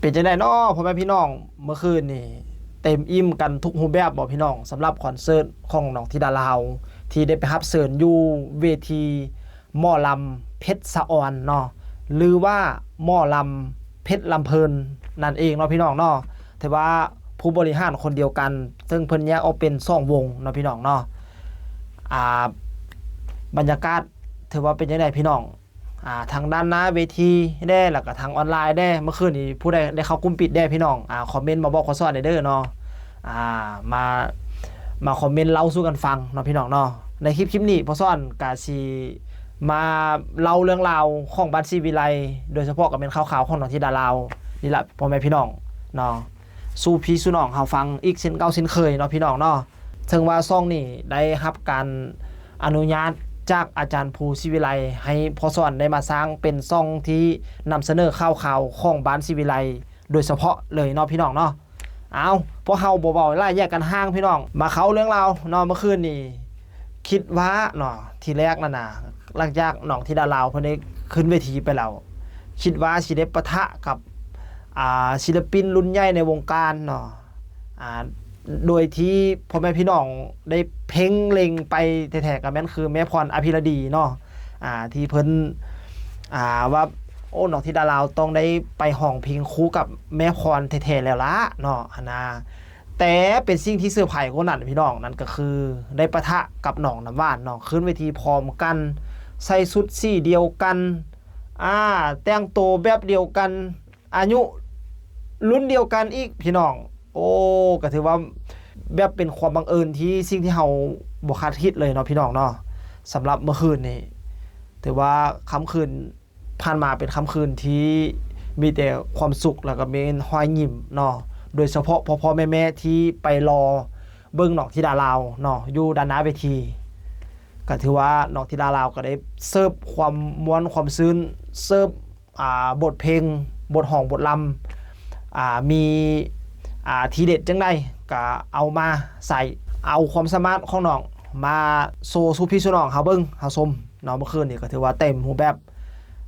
เป็นจังได๋น้อพ่อแม่พี่น้องเมื่อคืนนี่เต็มอิ่มกันทุกรูปแบบบ่พี่น้องสำหรับคอนเสิร์ตของน้องธิดาลาวที่ได้ไปรับเชิญอยู่เวทีหมอลำเพชรสะออนเนาะหรือว่าหมอลำเพชรลำเพลินนั่นเองเนาะพี่น้องเนาะแต่ว่าผู้บริหารคนเดียวกันซึ่งเพิ่นแยกออกเป็น2วงเนาะพี่น้องเนาะบรรยากาศถือว่าเป็นจังได๋พี่น้องทางด้านหน้าเวทีได้แล้วก็ทางออนไลน์ได้เมื่อคืนนี้ผู้ใดได้เข้ากลุ่มปิดได้พี่น้องคอมเมนต์มาบอกขอสอนได้เด้อเนาะมาคอมเมนต์เล่าสู่กันฟังเนาะพี่น้องเนาะในคลิปนี้พอสอนก็สิมาเล่าเรื่องราวของบ้านศรีวิไลโดยเฉพาะก็เป็นข่าวๆของน้องธิดาลาวนี่ล่ะพ่อแม่พี่น้องเนาะสู่พี่สู่น้องเฮาฟังอีกเช่นเก่าเช่นเคยเนาะพี่น้องเนาะถึงว่าซ่องนี่ได้รับการอนุญาตจากอาจารย์ภูศิวิไลให้พอสอนได้มาสร้างเป็นซ่องที่นำเสนอข่าวของบ้านศิวิไลโดยเฉพาะเลยเนาะพี่น้องเนาะเอาพวกเฮาบ่เว้าหลายแยกกันห่างพี่น้องมาเข้าเรื่องราวเนาะเมื่อคืนนี้คิดว่าเนาะทีแรกนั่นน่ะหลังจากน้องธิดาลาวเพิ่นได้ขึ้นเวทีไปแล้วคิดว่าสิได้ปะทะกับศิลปินรุ่นใหญ่ในวงการเนาะโดยที่พ่อแม่พี่น้องได้เพ่งเล็งไปแท้ๆก็แม่นคือแม่พรอภิรดีเนาะที่เพิ่นว่าโอ้น้องธิดาลาวต้องได้ไปห้องเพลงคู่กับแม่พรแท้ๆแล้วล่ะเนาะแต่เป็นสิ่งที่เซอร์ไพรส์กว่านั้นพี่น้องนั่นก็คือได้ปะทะกับน้องน้ำหวานเนาะขึ้นเวทีพร้อมกันใส่ชุดสีเดียวกันแต่งตัวแบบเดียวกันอายุรุ่นเดียวกันอีกพี่น้องโอ้ก็ถือว่าแบบเป็นความบังเอิญที่สิ่งที่เฮาบ่คาดคิดเลยเนาะพี่น้องเนาะสำหรับเมื่อคืนนี้ถือว่าค่ำคืนผ่านมาเป็นค่ำคืนที่มีแต่ความสุขแล้วก็มีรอยยิ้มเนาะโดยเฉพาะพ่อๆแม่ๆที่ไปรอเบิ่งน้องธิดาลาวเนาะอยู่ด้านหน้าเวทีก็ถือว่าน้องธิดาลาวก็ได้เสิร์ฟความม่วนความซึ้งเสิร์ฟบทเพลงบทห้องบทลำมีทีเด็ดจังได๋ก็เอามาใส่เอาความสามารถของน้องมาโชว์สู่พี่สู่น้องเฮาเบิ่งเฮาชมเนาะเมื่อคืนนี้ก็ถือว่าเต็มรูปแบบ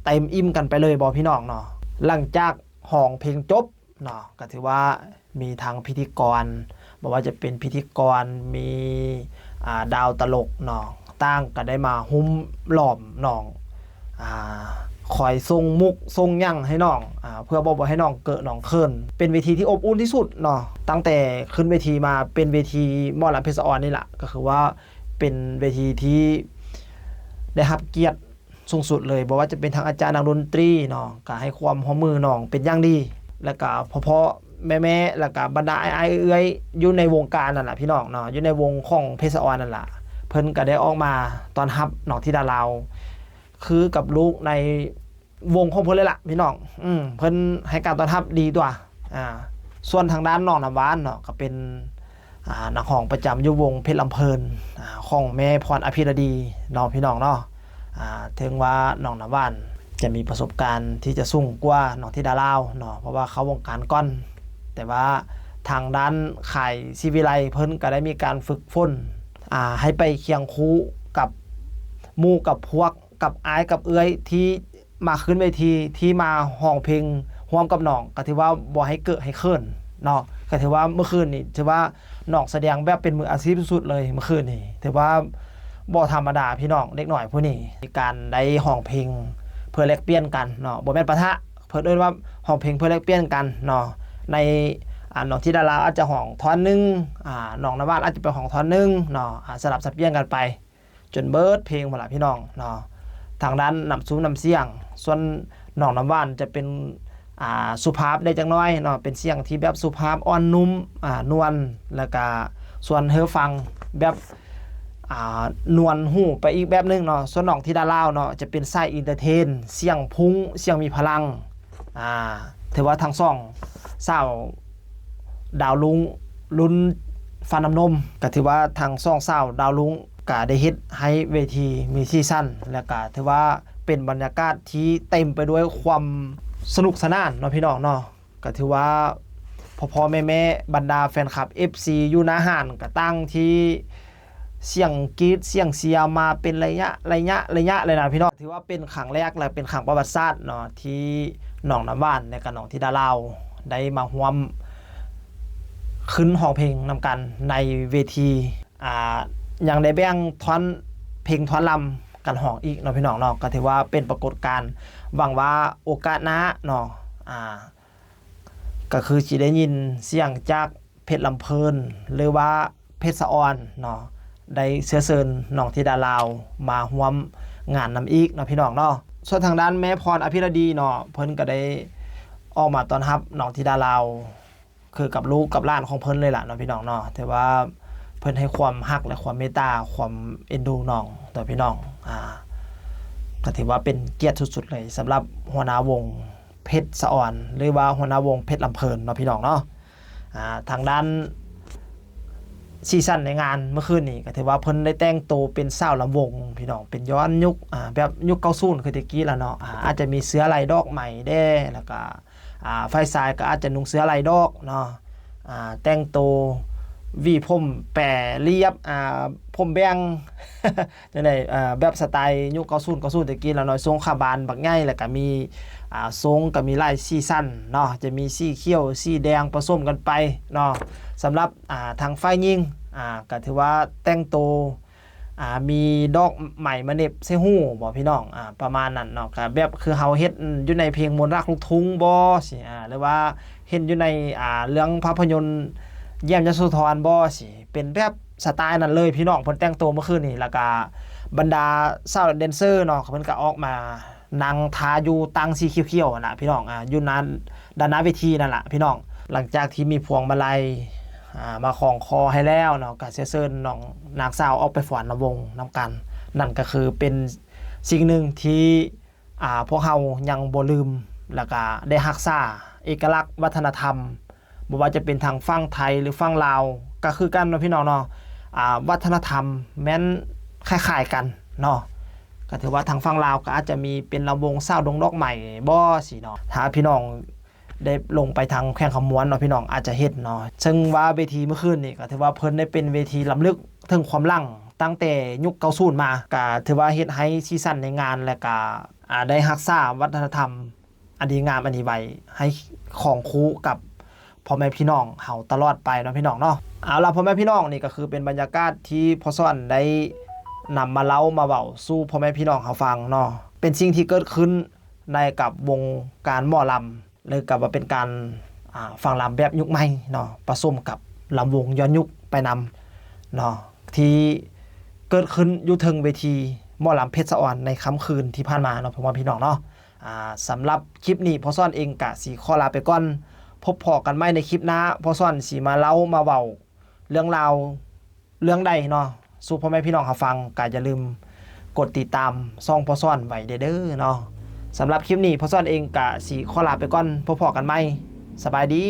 เต็มอิ่มกันไปเลยบ่พี่น้องเนาะหลังจากห้องเพลงจบเนาะก็ถือว่ามีทางพิธีกรบ่ว่าจะเป็นพิธีกรมีดาวตลกเนาะต่างก็ได้มาหุ้มล้อมน้องคอยส่งมุกส่งหยังให้น้องเพื่อบ่ให้น้องเกิดน้องเขินเป็นเวทีที่อบอุ่นที่สุดเนาะตั้งแต่ขึ้นเวทีมาเป็นเวทีหมอลำเพชรสะออนนี่แหละก็คือว่าเป็นเวทีที่ได้รับเกียรติสูงสุดเลยบ่ว่าจะเป็นทางอาจารย์นักดนตรีเนาะก็ให้ความร่วมมือน้องเป็นอย่างดีแล้วก็พ่อๆแม่ๆแล้วก็บรรดาอ้ายๆเอื้อยอยู่ในวงการนั่นล่ะพี่น้องเนาะอยู่ในวงของเพชรสะออนนั่นล่ะเพิ่นก็ได้ออกมาต้อนรับน้องธิดาลาวคือกับลูกในวงของเพิ่นเลยล่ะพี่น้องเพิ่นให้การต้อนรับดีตัวส่วนทางด้านน้องน้ำหวานเนาะก็เป็นนักร้องประจำอยู่วงเพชรลำเพลินของแม่พรอภิรดีเนาะพี่น้องเนาะถึงว่าน้องน้ำหวานจะมีประสบการณ์ที่จะสูงกว่าน้องธิดาลาวเนาะเพราะว่าเขาวงการก่อนแต่ว่าทางด้านค่ายศรีวิไลเพิ่นก็ได้มีการฝึกฝนให้ไปเคียงคู่กับหมู่กับพวกกับอ้ายกับเอื้อยที่มาขึ้นเวทีที่มาห้องเพลงร่วมกับน้องก็ถือว่าบ่ให้เกิดให้เขินเนาะก็ถือว่าเมื่อคืนนี้ถือว่าน้องแสดงแบบเป็นมืออาชีพสุดเลยเมื่อคืนนี้ถือว่าบ่ธรรมดาพี่น้องเด็กหน่อยผู้นี้มีการได้ห้องเพลงเพื่อแลกเปลี่ยนกันเนาะบ่แม่นปะทะเพิ่นเอิ้นว่าห้องเพลงเพื่อแลกเปลี่ยนกันเนาะในน้องธิดาลาวอาจจะห้องท่อนนึงน้องนวาดอาจจะเป็นห้องท่อนนึงเนาะสลับสับเปลี่ยนกันไปจนเบิดเพลงบ่ล่ะพี่น้องเนาะทางด้านนำซุ้มนำเสียงส่วนน้องน้ำหวานจะเป็นสุภาพได้จังน้อยเนาะเป็นเสียงที่แบบสุภาพอ่อนนุ่มนวลแล้วก็ส่วนเฮอฟังแบบนวลหูไปอีกแบบนึงเนาะส่วนน้องธิดาลาวเนาะจะเป็นสายอินเตอร์เทนเสียงพุ้งเสียงมีพลังถือว่าทั้งสองสาวดาวลุงรุ่นฟันน้ำนมก็ถือว่าทั้งสองสาวดาวลุงก็ได้เฮ็ดให้เวทีมีซีซั่นและก็ถือว่าเป็นบรรยากาศที่เต็มไปด้วยความสนุกสนานเนาะพี่น้องเนาะก็ถือว่าพ่อๆแม่ๆบรรดาแฟนคลับ FC อยู่หน้าห้านก็ตั้งที่เสียงกรี๊ดเสียงเชียร์มาเป็นระยะเลยนะพี่น้องถือว่าเป็นครั้งแรกและเป็นครั้งประวัติศาสตร์เนาะที่น้องน้ำหวานและก็น้องธิดาลาว ได้มาร่วมขึ้นห้องเพลงนำกันในเวทียังได้แบ่งท่อนเพลงท่อนลำกันห้องอีกเนาะพี่น้องเนาะก็ถือว่าเป็นปรากฏการณ์หวังว่าโอกาสหน้าเนาะก็คือสิได้ยินเสียงจากเพชรลำเพลินหรือว่าเพชรสะออนเนาะได้เชื้อเชิญน้องธิดาลาวมาร่วมงานนำอีกเนาะพี่น้องเนาะส่วนทางด้านแม่พรอภิรดีเนาะเพิ่นก็ได้ออกมาต้อนรับน้องธิดาลาวคือกับลูกกับหลานของเพิ่นเลยล่ะเนาะพี่น้องเนาะแต่ว่าเพิ่นให้ความฮักและความเมตตาความเอ็นดูน้องต่อพี่น้องก็ถือว่าเป็นเกียรติสุดๆเลยสำหรับหัวหน้าวงเพชรสะออนหรือว่าหัวหน้าวงเพชรลำเพลินเนาะพี่น้องเนาะทางด้านซีซั่นในงานเมื่อคืนนี้ก็ถือว่าเพิ่นได้แต่งตัวเป็นสาวลำวงพี่น้องเป็นย้อนยุคแบบยุค90คือตะกี้แล้วเนาะอาจจะมีเสื้อลายดอกใหม่แด้แล้วก็ไฟสายก็อาจจะนุ่งเสื้อลายดอกเนาะแต่งตัววีผมแปรเรียบผมแบง จังได๋แบบสไตล์ยุค90ตะกี้แล้วเนาะทรงขาบานบักใหญ่แล้วก็มีทรงก็มีลายสีสันเนาะจะมีสีเขียวสีแดงผสมกันไปเนาะสำหรับทางฝ่ายหญิงก็ถือว่าแต่งตัวมีดอกใหม่มาเน็บใส่หูบ่พี่น้องประมาณนั้นเนาะก็แบบคือเฮาเฮ็ดอยู่ในเพลงมนต์รักลูกทุ่งบ่สิหรือว่าเฮ็ดอยู่ในเรื่องภาพยนตร์เยี่ยมยโสธรบ่สิเป็นแบบสไตล์นั้นเลยพี่น้องเพิ่นแต่งตัวเมื่อคืนนี้แล้วก็บรรดาสาวแดนเซอร์เนาะเพิ่นก็ออกมานั่งทาอยู่ตังสีเขียวๆน่ะพี่น้องอยู่นั้นด้านหน้าเวทีนั่นล่ะพี่น้องหลังจากที่มีพวงมาลัยมาคล้องคอให้แล้วเนาะก็เชิญน้องนางสาวออกไปฟ้อนรำวงนำกันนั่นก็คือเป็นสิ่งหนึ่งที่พวกเฮายังบ่ลืมแล้วก็ได้รักษาเอกลักษณ์วัฒนธรรมบ่ว่าจะเป็นทางฝั่งไทยหรือฝั่งลาวก็คือกันเนาะพี่น้องเนาะวัฒนธรรมแม้นคล้ายๆกันเนาะก็ถือว่าทางฝั่งลาวก็อาจจะมีเป็นลำวงสาวดงดอกใหม่บ่สิเนาะถ้าพี่น้องได้ลงไปทางแขวงคำม้วนเนาะพี่น้องอาจจะเห็นเนาะซึ่งว่าเวทีเมื่อคืนนี่ก็ถือว่าเพิ่นได้เป็นเวทีล้ำลึกถึงความหลังตั้งแต่ยุค90มาก็ถือว่าเฮ็ดให้ซีซั่นในงานและก็ได้รักษาวัฒนธรรมอันดีงามอันนี้ไว้ให้ของคูกับพ่อแม่พี่น้องเฮาตลอดไปเนาะพี่น้องเนาะเอาล่ะพ่อแม่พี่น้องนี่ก็คือเป็นบรรยากาศที่พ่อซ่อนได้นำมาเล่ามาเว้าสู่พ่อแม่พี่น้องเฮาฟังเนาะเป็นสิ่งที่เกิดขึ้นในกับวงการหมอลำเลยกับว่าเป็นการฟังลำแบบยุคใหม่เนาะผสมกับลำวงย้อนยุคไปนำเนาะที่เกิดขึ้นอยู่ถึงเวทีหมอลำเพชรสะออนในค่ำคืนที่ผ่านมาเนาะพ่อแม่พี่น้องเนาะสำหรับคลิปนี้พ่อซ่อนเองกะสิขอลาไปก่อนพบพอกันใหม่ในคลิปหน้าพ่อซ่อนสิมาเล่ามาเว้าเรื่องราวเรื่องใดเนาะสู่พ่อแม่พี่น้องเฮาฟังก็อย่าลืมกดติดตามช่องพ่อซ่อนไว้เด้อเนาะสำหรับคลิปนี้พ่อซ่อนเองกะสิขอลาไปก่อนพบพอกันใหม่สบายดี